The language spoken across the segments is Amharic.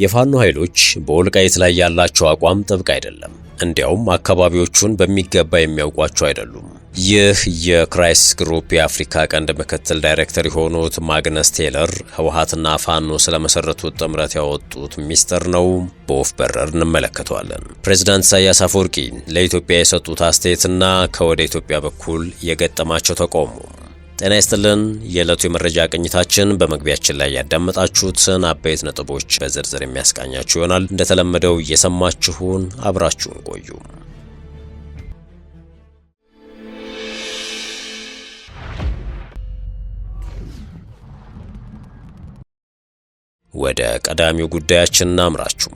የፋኖ ኃይሎች በወልቃይት ላይ ያላቸው አቋም ጥብቅ አይደለም። እንዲያውም አካባቢዎቹን በሚገባ የሚያውቋቸው አይደሉም። ይህ የክራይሲስ ግሩፕ የአፍሪካ ቀንድ ምክትል ዳይሬክተር የሆኑት ማግነስ ቴለር ህወሓትና ፋኖ ስለመሰረቱት ጥምረት ያወጡት ሚስጥር ነው። በወፍ በረር እንመለከተዋለን። ፕሬዝዳንት ኢሳያስ አፈወርቂ ለኢትዮጵያ የሰጡት አስተያየትና ከወደ ኢትዮጵያ በኩል የገጠማቸው ተቃውሞ። ጤና ይስጥልን። የዕለቱ የመረጃ ቅኝታችን በመግቢያችን ላይ ያዳመጣችሁትን አበይት ነጥቦች በዝርዝር የሚያስቃኛችሁ ይሆናል። እንደተለመደው እየሰማችሁን አብራችሁን ቆዩ። ወደ ቀዳሚው ጉዳያችን እናምራችሁ።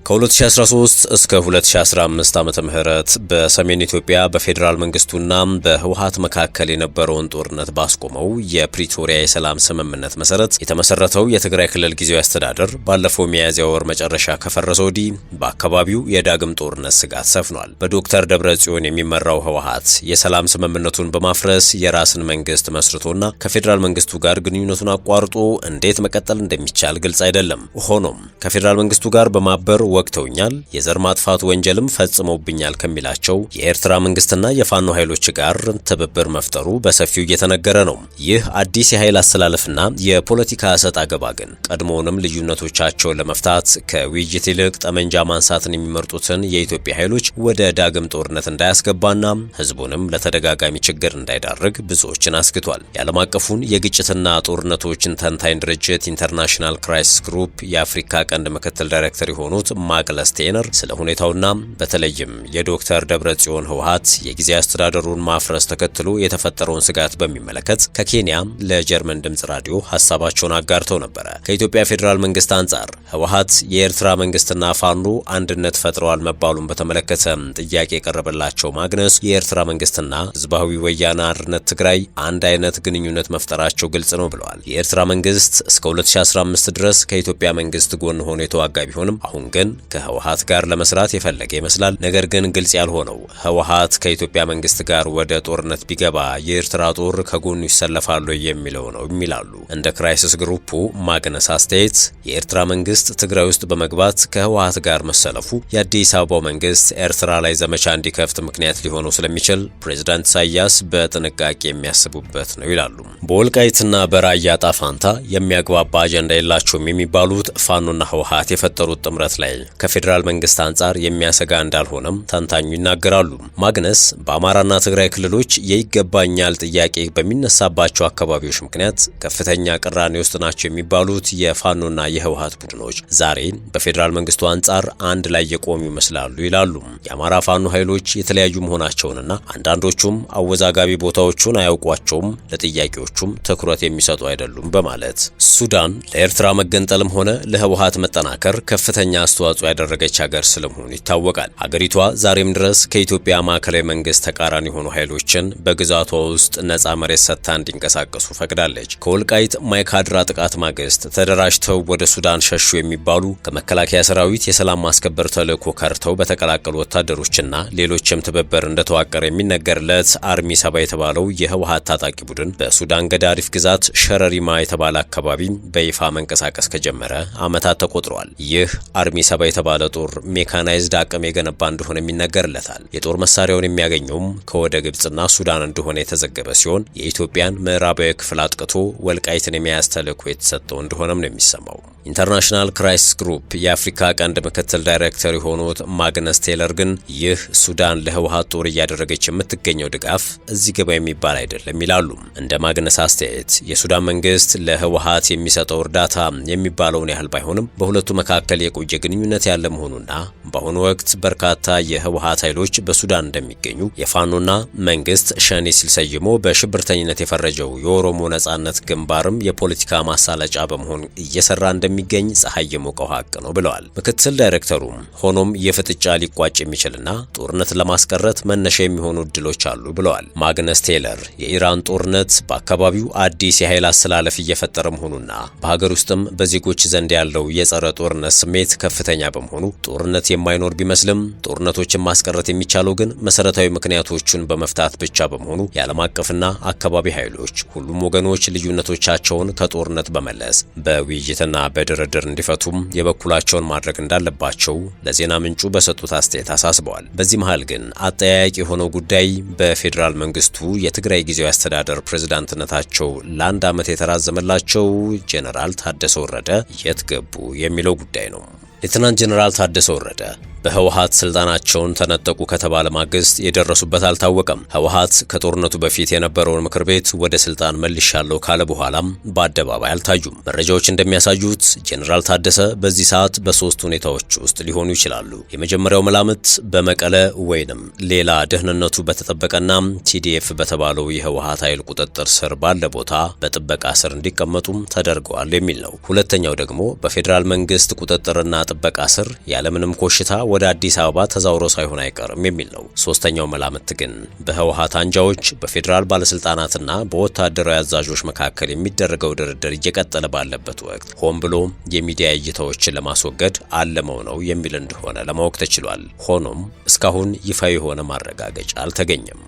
ከ2013 እስከ 2015 ዓመተ ምህረት በሰሜን ኢትዮጵያ በፌዴራል መንግስቱና በህወሓት መካከል የነበረውን ጦርነት ባስቆመው የፕሪቶሪያ የሰላም ስምምነት መሰረት የተመሰረተው የትግራይ ክልል ጊዜያዊ አስተዳደር ባለፈው ሚያዝያ ወር መጨረሻ ከፈረሰ ወዲህ በአካባቢው የዳግም ጦርነት ስጋት ሰፍኗል። በዶክተር ደብረጽዮን የሚመራው ህወሓት የሰላም ስምምነቱን በማፍረስ የራስን መንግስት መስርቶና ከፌዴራል መንግስቱ ጋር ግንኙነቱን አቋርጦ እንዴት መቀጠል እንደሚቻል ግልጽ አይደለም። ሆኖም ከፌዴራል መንግስቱ ጋር በማበር ወቅተውኛል፣ የዘር ማጥፋት ወንጀልም ፈጽመውብኛል ከሚላቸው የኤርትራ መንግስትና የፋኖ ኃይሎች ጋር ትብብር መፍጠሩ በሰፊው እየተነገረ ነው። ይህ አዲስ የኃይል አስተላለፍና የፖለቲካ እሰጥ አገባ ግን ቀድሞውንም ልዩነቶቻቸውን ለመፍታት ከውይይት ይልቅ ጠመንጃ ማንሳትን የሚመርጡትን የኢትዮጵያ ኃይሎች ወደ ዳግም ጦርነት እንዳያስገባና ህዝቡንም ለተደጋጋሚ ችግር እንዳይዳርግ ብዙዎችን አስግቷል። የዓለም አቀፉን የግጭትና ጦርነቶችን ተንታኝ ድርጅት ኢንተርናሽናል ክራይሲስ ግሩፕ የአፍሪካ ቀንድ ምክትል ዳይሬክተር የሆኑት ማግነስ ቴለር ስለ ሁኔታውና በተለይም የዶክተር ደብረጽዮን ህወሓት የጊዜያዊ አስተዳደሩን ማፍረስ ተከትሎ የተፈጠረውን ስጋት በሚመለከት ከኬንያ ለጀርመን ድምጽ ራዲዮ ሐሳባቸውን አጋርተው ነበር። ከኢትዮጵያ ፌዴራል መንግስት አንጻር ህወሓት የኤርትራ መንግስትና ፋኖ አንድነት ፈጥረዋል መባሉን በተመለከተ ጥያቄ የቀረበላቸው ማግነስ የኤርትራ መንግስትና ህዝባዊ ወያነ ሓርነት ትግራይ አንድ አይነት ግንኙነት መፍጠራቸው ግልጽ ነው ብለዋል። የኤርትራ መንግስት እስከ 2015 ድረስ ከኢትዮጵያ መንግስት ጎን ሆኖ የተዋጋ ቢሆንም አሁን ግን ከህወሓት ጋር ለመስራት የፈለገ ይመስላል። ነገር ግን ግልጽ ያልሆነው ህወሓት ከኢትዮጵያ መንግስት ጋር ወደ ጦርነት ቢገባ የኤርትራ ጦር ከጎኑ ይሰለፋሉ የሚለው ነው የሚላሉ እንደ ክራይሲስ ግሩፑ ማግነስ አስተያየት የኤርትራ መንግስት ትግራይ ውስጥ በመግባት ከህወሓት ጋር መሰለፉ የአዲስ አበባው መንግስት ኤርትራ ላይ ዘመቻ እንዲከፍት ምክንያት ሊሆነው ስለሚችል ፕሬዝዳንት ኢሳያስ በጥንቃቄ የሚያስቡበት ነው ይላሉ። በወልቃይትና በራያ ጣፋንታ የሚያግባባ አጀንዳ የላቸውም የሚባሉት ፋኖና ህወሓት የፈጠሩት ጥምረት ላይ ከፌዴራል መንግስት አንጻር የሚያሰጋ እንዳልሆነም ተንታኙ ይናገራሉ። ማግነስ በአማራና ትግራይ ክልሎች የይገባኛል ጥያቄ በሚነሳባቸው አካባቢዎች ምክንያት ከፍተኛ ቅራኔ ውስጥ ናቸው የሚባሉት የፋኖና የህወሓት ቡድኖች ዛሬ በፌዴራል መንግስቱ አንጻር አንድ ላይ የቆሙ ይመስላሉ ይላሉ። የአማራ ፋኖ ኃይሎች የተለያዩ መሆናቸውንና አንዳንዶቹም አወዛጋቢ ቦታዎቹን አያውቋቸውም፣ ለጥያቄዎቹም ትኩረት የሚሰጡ አይደሉም በማለት ሱዳን ለኤርትራ መገንጠልም ሆነ ለህወሓት መጠናከር ከፍተኛ አስተዋጽኦ ያደረገች ሀገር ስለመሆኑ ይታወቃል። ሀገሪቷ ዛሬም ድረስ ከኢትዮጵያ ማዕከላዊ መንግስት ተቃራኒ የሆኑ ኃይሎችን በግዛቷ ውስጥ ነፃ መሬት ሰጥታ እንዲንቀሳቀሱ ፈቅዳለች። ከወልቃይት ማይካድራ ጥቃት ማግስት ተደራጅተው ወደ ሱዳን ሸሹ የሚባሉ ከመከላከያ ሰራዊት የሰላም ማስከበር ተልዕኮ ከርተው በተቀላቀሉ ወታደሮችና ሌሎችም ትብብር እንደተዋቀረ የሚነገርለት አርሚ 7 የተባለው የህወሓት ታጣቂ ቡድን በሱዳን ገዳሪፍ ግዛት ሸረሪማ የተባለ አካባቢ በይፋ መንቀሳቀስ ከጀመረ ዓመታት ተቆጥረዋል። ይህ አርሚ 7 የተባለ ጦር ሜካናይዝድ አቅም የገነባ እንደሆነ የሚነገርለታል። የጦር መሳሪያውን የሚያገኘውም ከወደ ግብጽና ሱዳን እንደሆነ የተዘገበ ሲሆን የኢትዮጵያን ምዕራባዊ ክፍል አጥቅቶ ወልቃይትን የመያዝ ተልዕኮ የተሰጠው እንደሆነም ነው የሚሰማው። ኢንተርናሽናል ክራይሲስ ግሩፕ የአፍሪካ ቀንድ ምክትል ዳይሬክተር የሆኑት ማግነስ ቴለር ግን ይህ ሱዳን ለህወሓት ጦር እያደረገች የምትገኘው ድጋፍ እዚህ ገባ የሚባል አይደለም ይላሉ። እንደ ማግነስ አስተያየት የሱዳን መንግስት ለህወሓት የሚሰጠው እርዳታ የሚባለውን ያህል ባይሆንም በሁለቱ መካከል የቆየ ግንኙነት ያለ መሆኑና በአሁኑ ወቅት በርካታ የህወሓት ኃይሎች በሱዳን እንደሚገኙ የፋኖና መንግስት ሸኔ ሲል ሰይሞ በሽብርተኝነት የፈረጀው የኦሮሞ ነጻነት ግንባርም የፖለቲካ ማሳለጫ በመሆን እየሰራ እንደሚገኝ ፀሐይ የሞቀው ሀቅ ነው ብለዋል ምክትል ዳይሬክተሩ። ሆኖም የፍጥጫ ሊቋጭ የሚችልና ጦርነት ለማስቀረት መነሻ የሚሆኑ እድሎች አሉ ብለዋል ማግነስ ቴለር። የኢራን ጦርነት በአካባቢው አዲስ የኃይል አስተላለፍ እየፈጠረ መሆኑና በሀገር ውስጥም በዜጎች ዘንድ ያለው የጸረ ጦርነት ስሜት ከፍተኛ በመሆኑ ጦርነት የማይኖር ቢመስልም ጦርነቶችን ማስቀረት የሚቻለው ግን መሰረታዊ ምክንያቶቹን በመፍታት ብቻ በመሆኑ የዓለም አቀፍና አካባቢ ኃይሎች ሁሉም ወገኖች ልዩነቶቻቸውን ከጦርነት በመለስ በውይይትና በድርድር እንዲፈቱም የበኩላቸውን ማድረግ እንዳለባቸው ለዜና ምንጩ በሰጡት አስተያየት አሳስበዋል። በዚህ መሃል ግን አጠያያቂ የሆነው ጉዳይ በፌዴራል መንግስቱ የትግራይ ጊዜያዊ አስተዳደር ፕሬዝዳንትነታቸው ለ1 ዓመት የተራዘመላቸው ጄኔራል ታደሰ ወረደ የት ገቡ የሚለው ጉዳይ ነው። ሌተናንት ጄኔራል ታደሰ ወረደ በህወሓት ስልጣናቸውን ተነጠቁ ከተባለ ማግስት የደረሱበት አልታወቀም። ህወሓት ከጦርነቱ በፊት የነበረውን ምክር ቤት ወደ ስልጣን መልሻለሁ ካለ በኋላም በአደባባይ አልታዩም። መረጃዎች እንደሚያሳዩት ጄኔራል ታደሰ በዚህ ሰዓት በ3 ሁኔታዎች ውስጥ ሊሆኑ ይችላሉ። የመጀመሪያው መላምት በመቀለ ወይንም ሌላ ደህንነቱ በተጠበቀና ቲዲኤፍ በተባለው የህወሓት ኃይል ቁጥጥር ስር ባለ ቦታ በጥበቃ ስር እንዲቀመጡም ተደርገዋል የሚል ነው። ሁለተኛው ደግሞ በፌዴራል መንግስት ቁጥጥርና ጥበቃ ስር ያለምንም ኮሽታ ወደ አዲስ አበባ ተዛውሮ ሳይሆን አይቀርም የሚል ነው። ሶስተኛው መላምት ግን በህወሓት አንጃዎች በፌዴራል ባለስልጣናትና በወታደራዊ አዛዦች መካከል የሚደረገው ድርድር እየቀጠለ ባለበት ወቅት ሆን ብሎ የሚዲያ እይታዎችን ለማስወገድ አለመው ነው የሚል እንደሆነ ለማወቅ ተችሏል። ሆኖም እስካሁን ይፋ የሆነ ማረጋገጫ አልተገኘም።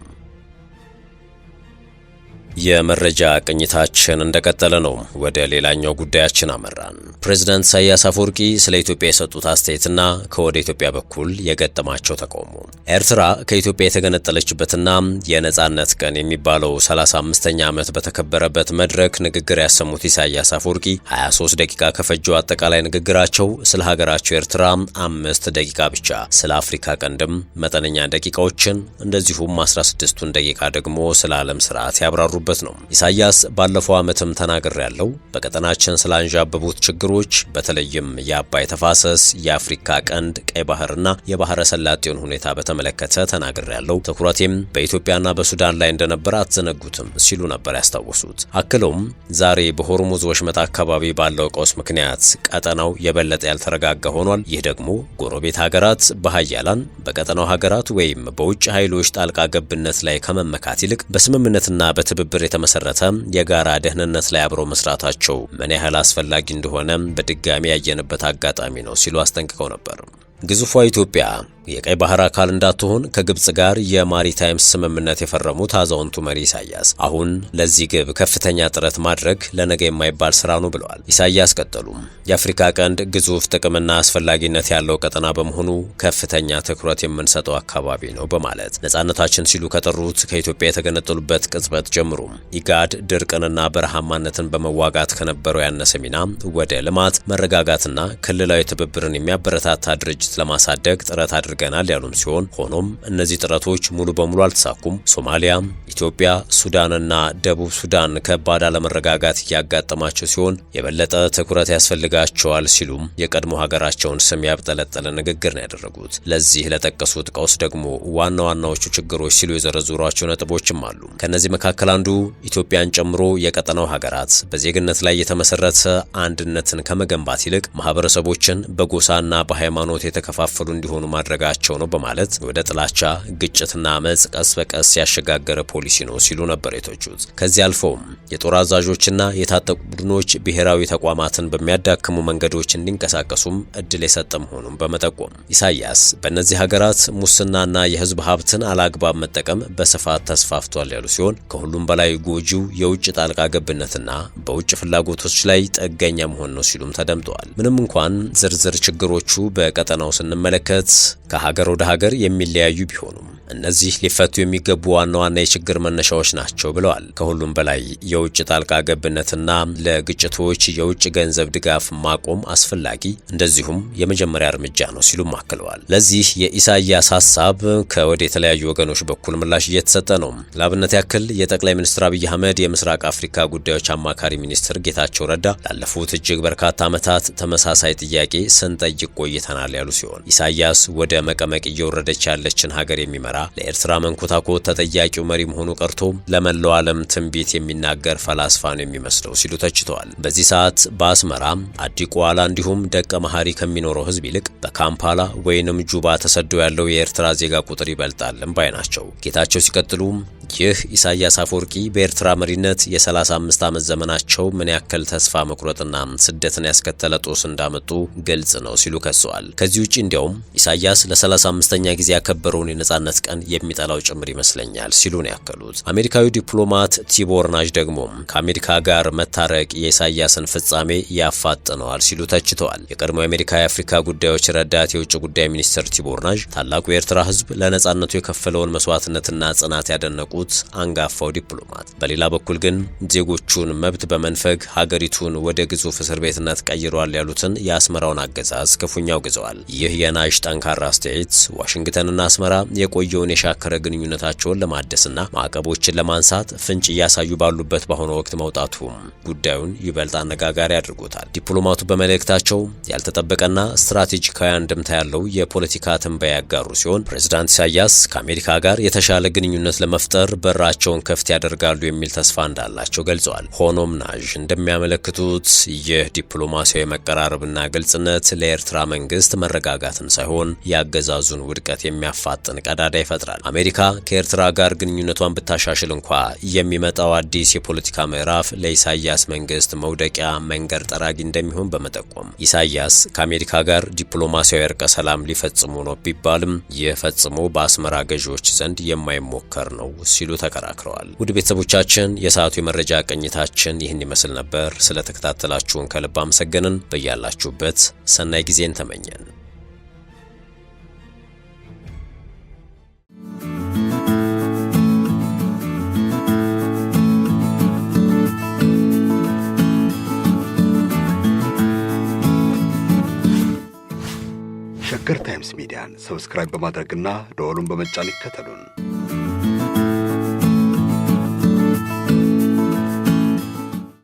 የመረጃ ቅኝታችን እንደቀጠለ ነው። ወደ ሌላኛው ጉዳያችን አመራን። ፕሬዝዳንት ኢሳያስ አፈወርቂ ስለ ኢትዮጵያ የሰጡት አስተያየትና ከወደ ኢትዮጵያ በኩል የገጠማቸው ተቃውሞ። ኤርትራ ከኢትዮጵያ የተገነጠለችበትና የነጻነት ቀን የሚባለው 35ኛ ዓመት በተከበረበት መድረክ ንግግር ያሰሙት ኢሳያስ አፈወርቂ 23 ደቂቃ ከፈጀው አጠቃላይ ንግግራቸው ስለ ሀገራቸው ኤርትራ 5 ደቂቃ ብቻ፣ ስለ አፍሪካ ቀንድም መጠነኛ ደቂቃዎችን እንደዚሁም 16ቱን ደቂቃ ደግሞ ስለ ዓለም ስርዓት ያብራሩ ነው። ኢሳያስ ባለፈው ዓመትም ተናገር ያለው በቀጠናችን ስላንዣበቡት ችግሮች በተለይም የአባይ ተፋሰስ፣ የአፍሪካ ቀንድ፣ ቀይ ባህርና የባህረ ሰላጤውን ሁኔታ በተመለከተ ተናገር ያለው ትኩረቴም በኢትዮጵያና በሱዳን ላይ እንደነበር አትዘነጉትም ሲሉ ነበር ያስታወሱት። አክለውም ዛሬ በሆርሙዝ ወሽመጥ አካባቢ ባለው ቀውስ ምክንያት ቀጠናው የበለጠ ያልተረጋጋ ሆኗል። ይህ ደግሞ ጎረቤት ሀገራት በሀያላን በቀጠናው ሀገራት ወይም በውጭ ኃይሎች ጣልቃ ገብነት ላይ ከመመካት ይልቅ በስምምነትና በትብብር የተመሰረተ የጋራ ደህንነት ላይ አብረው መስራታቸው ምን ያህል አስፈላጊ እንደሆነ በድጋሚ ያየንበት አጋጣሚ ነው ሲሉ አስጠንቅቀው ነበር። ግዙፏ ኢትዮጵያ የቀይ ባህር አካል እንዳትሆን ከግብጽ ጋር የማሪታይም ስምምነት የፈረሙት አዛውንቱ መሪ ኢሳያስ አሁን ለዚህ ግብ ከፍተኛ ጥረት ማድረግ ለነገ የማይባል ስራ ነው ብለዋል። ኢሳያስ ቀጠሉም የአፍሪካ ቀንድ ግዙፍ ጥቅምና አስፈላጊነት ያለው ቀጠና በመሆኑ ከፍተኛ ትኩረት የምንሰጠው አካባቢ ነው በማለት ነጻነታችን ሲሉ ከጠሩት ከኢትዮጵያ የተገነጠሉበት ቅጽበት ጀምሮ ኢጋድ ድርቅንና በረሃማነትን በመዋጋት ከነበረው ያነሰ ሚና ወደ ልማት መረጋጋትና ክልላዊ ትብብርን የሚያበረታታ ድርጅት ለማሳደግ ጥረት አድርገናል ያሉም ሲሆን ሆኖም እነዚህ ጥረቶች ሙሉ በሙሉ አልተሳኩም። ሶማሊያ፣ ኢትዮጵያ፣ ሱዳንና ደቡብ ሱዳን ከባድ አለመረጋጋት እያጋጠማቸው ሲሆን የበለጠ ትኩረት ያስፈልጋቸዋል ሲሉም የቀድሞ ሀገራቸውን ስም ያብጠለጠለ ንግግር ነው ያደረጉት። ለዚህ ለጠቀሱት ቀውስ ደግሞ ዋና ዋናዎቹ ችግሮች ሲሉ የዘረዘሯቸው ነጥቦችም አሉ። ከነዚህ መካከል አንዱ ኢትዮጵያን ጨምሮ የቀጠናው ሀገራት በዜግነት ላይ የተመሰረተ አንድነትን ከመገንባት ይልቅ ማህበረሰቦችን በጎሳና በሃይማኖት የተከፋፈሉ እንዲሆኑ ማድረጋቸው ነው በማለት ወደ ጥላቻ፣ ግጭትና አመጽ ቀስ በቀስ ያሸጋገረ ፖሊሲ ነው ሲሉ ነበር የተቹት። ከዚህ አልፈውም የጦር አዛዦችና የታጠቁ ቡድኖች ብሔራዊ ተቋማትን በሚያዳክሙ መንገዶች እንዲንቀሳቀሱም እድል የሰጠ መሆኑን በመጠቆም ኢሳያስ በእነዚህ ሀገራት ሙስናና የህዝብ ሀብትን አላግባብ መጠቀም በስፋት ተስፋፍቷል ያሉ ሲሆን ከሁሉም በላይ ጎጂው የውጭ ጣልቃ ገብነትና በውጭ ፍላጎቶች ላይ ጥገኛ መሆን ነው ሲሉም ተደምጠዋል። ምንም እንኳን ዝርዝር ችግሮቹ በቀጠናው ስንመለከት ከሀገር ወደ ሀገር የሚለያዩ ቢሆኑም እነዚህ ሊፈቱ የሚገቡ ዋና ዋና የችግር መነሻዎች ናቸው ብለዋል። ከሁሉም በላይ የውጭ ጣልቃ ገብነትና ለግጭቶች የውጭ ገንዘብ ድጋፍ ማቆም አስፈላጊ እንደዚሁም የመጀመሪያ እርምጃ ነው ሲሉም አክለዋል። ለዚህ የኢሳያስ ሐሳብ ከወደ የተለያዩ ወገኖች በኩል ምላሽ እየተሰጠ ነው። ለአብነት ያክል የጠቅላይ ሚኒስትር አብይ አህመድ የምስራቅ አፍሪካ ጉዳዮች አማካሪ ሚኒስትር ጌታቸው ረዳ ላለፉት እጅግ በርካታ ዓመታት ተመሳሳይ ጥያቄ ስንጠይቅ ቆይተናል ያሉ ሲሆን ኢሳያስ ወደ መቀመቅ እየወረደች ያለችን ሀገር የሚመራ ለኤርትራ መንኮታኮት ተጠያቂው መሪ መሆኑ ቀርቶ ለመላው ዓለም ትንቢት የሚናገር ፈላስፋ ነው የሚመስለው ሲሉ ተችተዋል። በዚህ ሰዓት በአስመራ አዲቋላ እንዲሁም ደቀ መሐሪ ከሚኖረው ህዝብ ይልቅ በካምፓላ ወይንም ጁባ ተሰዶ ያለው የኤርትራ ዜጋ ቁጥር ይበልጣልም ባይ ናቸው። ጌታቸው ሲቀጥሉ ይህ ኢሳያስ አፈወርቂ በኤርትራ መሪነት የ35 ዓመት ዘመናቸው ምን ያክል ተስፋ መቁረጥና ስደትን ያስከተለ ጦስ እንዳመጡ ግልጽ ነው ሲሉ ከሰዋል። ከዚህ ውጪ እንዲያውም ኢሳያስ ለ35ኛ ጊዜ ያከበረውን የነጻነት ቀን የሚጠላው ጭምር ይመስለኛል ሲሉ ነው ያከሉት። አሜሪካዊ ዲፕሎማት ቲቦር ናጅ ደግሞ ከአሜሪካ ጋር መታረቅ የኢሳያስን ፍጻሜ ያፋጥነዋል ሲሉ ተችተዋል። የቀድሞ የአሜሪካ የአፍሪካ ጉዳዮች ረዳት የውጭ ጉዳይ ሚኒስትር ቲቦር ናጅ ታላቁ የኤርትራ ሕዝብ ለነጻነቱ የከፈለውን መስዋዕትነትና ጽናት ያደነቁት አንጋፋው ዲፕሎማት፣ በሌላ በኩል ግን ዜጎቹን መብት በመንፈግ ሀገሪቱን ወደ ግዙፍ እስር ቤትነት ቀይሯል ያሉትን የአስመራውን አገዛዝ ክፉኛ አውግዘዋል። ይህ የናጅ ጠንካራ አስተያየት ዋሽንግተንና አስመራ የቆየውን የሻከረ ግንኙነታቸውን ለማደስና ማዕቀቦችን ለማንሳት ፍንጭ እያሳዩ ባሉበት በአሁኑ ወቅት መውጣቱ ጉዳዩን ይበልጥ አነጋጋሪ አድርጎታል። ዲፕሎማቱ በመልእክታቸው ያልተጠበቀና ስትራቴጂካዊ አንድምታ ያለው የፖለቲካ ትንበያ ያጋሩ ሲሆን ፕሬዝዳንት ኢሳያስ ከአሜሪካ ጋር የተሻለ ግንኙነት ለመፍጠር በራቸውን ክፍት ያደርጋሉ የሚል ተስፋ እንዳላቸው ገልጸዋል። ሆኖም ናጅ እንደሚያመለክቱት ይህ ዲፕሎማሲያዊ መቀራረብና ግልጽነት ለኤርትራ መንግስት መረጋጋትን ሳይሆን ያገዛዙን ውድቀት የሚያፋጥን ቀዳዳ ይፈጥራል። አሜሪካ ከኤርትራ ጋር ግንኙነቷን ብታሻሽል እንኳ የሚመጣው አዲስ የፖለቲካ ምዕራፍ ለኢሳያስ መንግስት መውደቂያ መንገድ ጠራጊ እንደሚሆን በመጠቆም ኢሳያስ ከአሜሪካ ጋር ዲፕሎማሲያዊ እርቀ ሰላም ሊፈጽሙ ነው ቢባልም ይህ ፈጽሞ በአስመራ ገዢዎች ዘንድ የማይሞከር ነው ሲሉ ተከራክረዋል። ውድ ቤተሰቦቻችን የሰዓቱ የመረጃ ቅኝታችን ይህን ይመስል ነበር። ስለተከታተላችሁን ከልብ አመሰገንን። በያላችሁበት ሰናይ ጊዜን ተመኘን። ሸገር ታይምስ ሚዲያን ሰብስክራይብ በማድረግና ደወሉን በመጫን ይከተሉን።